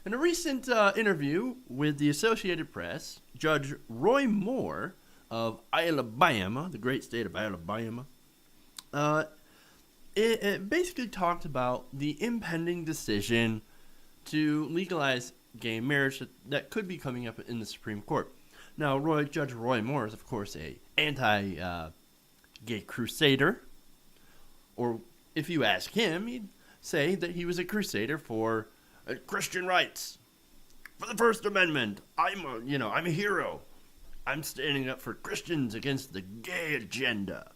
In a recent interview with the Associated Press, Judge Roy Moore of Alabama, the great state of Alabama, uh, it basically talked about the impending decision to legalize gay marriage that could be coming up in the Supreme Court. Now, Judge Roy Moore is, of course, a anti-gay crusader, or if you ask him, he'd say that he was a crusader for Christian rights, for the First Amendment. I'm a hero. I'm standing up for Christians against the gay agenda.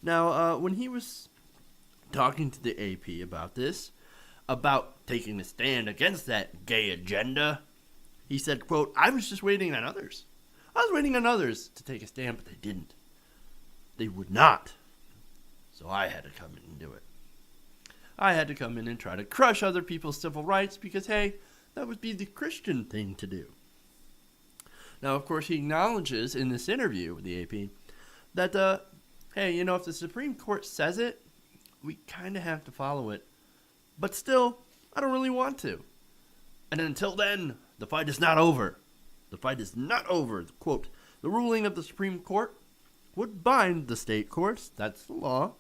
Now, when he was talking to the AP about this, about taking a stand against that gay agenda, he said, quote, I was just waiting on others. I was waiting on others to take a stand, but they didn't. They would not. So I had to come in and do it. I had to come in and try to crush other people's civil rights because, hey, that would be the Christian thing to do. Now, of course, he acknowledges in this interview with the AP that, hey, if the Supreme Court says it, we kind of have to follow it. But still, I don't really want to. And until then, the fight is not over. The fight is not over. Quote, the ruling of the Supreme Court would bind the state courts. That's the law.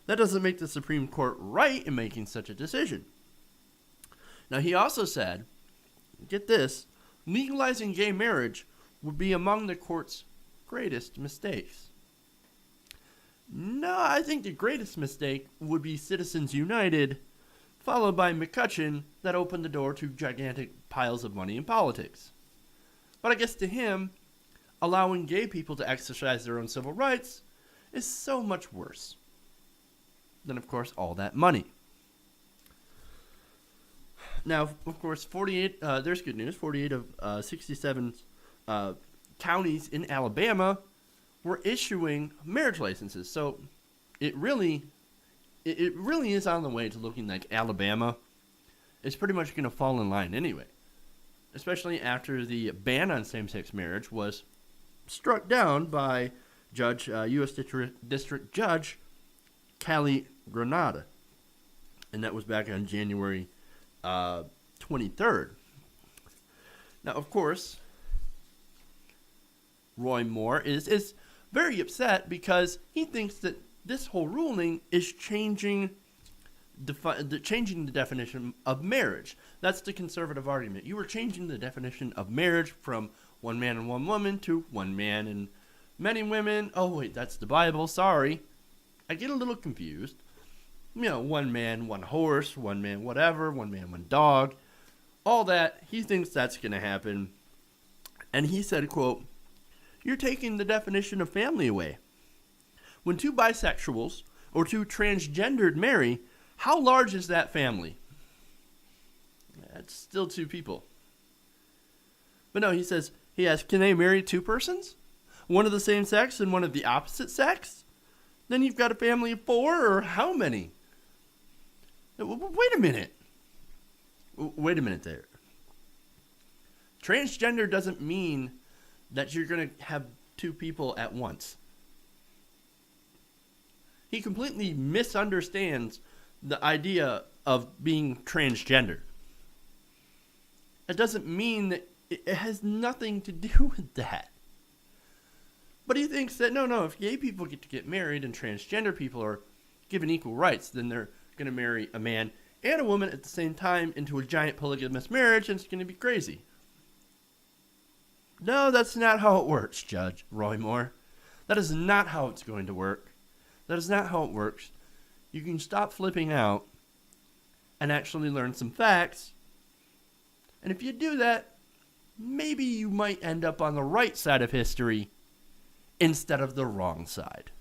That doesn't make the Supreme Court right in making such a decision. Now, he also said, get this, legalizing gay marriage would be among the court's greatest mistakes. No, I think the greatest mistake would be Citizens United, followed by McCutcheon, that opened the door to gigantic piles of money in politics. But I guess to him, allowing gay people to exercise their own civil rights is so much worse than, of course, all that money. Now, of course, 48. There's good news. 48 of 67 counties in Alabama were issuing marriage licenses. So it really is on the way to looking like Alabama is pretty much going to fall in line anyway, especially after the ban on same-sex marriage was struck down by U.S. District Judge Callie Granada, and that was back on January 23rd. Now, of course, Roy Moore is very upset because he thinks that this whole ruling is changing the definition of marriage. That's the conservative argument. You were changing the definition of marriage from one man and one woman to one man and many women. Oh, wait, that's the Bible. Sorry. I get a little confused. One man, one horse, one man, whatever, one man, one dog. All that, he thinks that's going to happen. And he said, quote, you're taking the definition of family away. When two bisexuals or two transgendered marry, how large is that family? That's still two people. But no, he asks, can they marry two persons? One of the same sex and one of the opposite sex? Then you've got a family of four, or how many? Wait a minute. Wait a minute there. Transgender doesn't mean that you're going to have two people at once. He completely misunderstands the idea of being transgender. It doesn't mean that it has nothing to do with that. But he thinks that, no, if gay people get to get married and transgender people are given equal rights, then they're going to marry a man and a woman at the same time into a giant polygamous marriage, and it's going to be crazy. No, that's not how it works, Judge Roy Moore. That is not how it's going to work. That is not how it works. You can stop flipping out and actually learn some facts. And if you do that, maybe you might end up on the right side of history instead of the wrong side.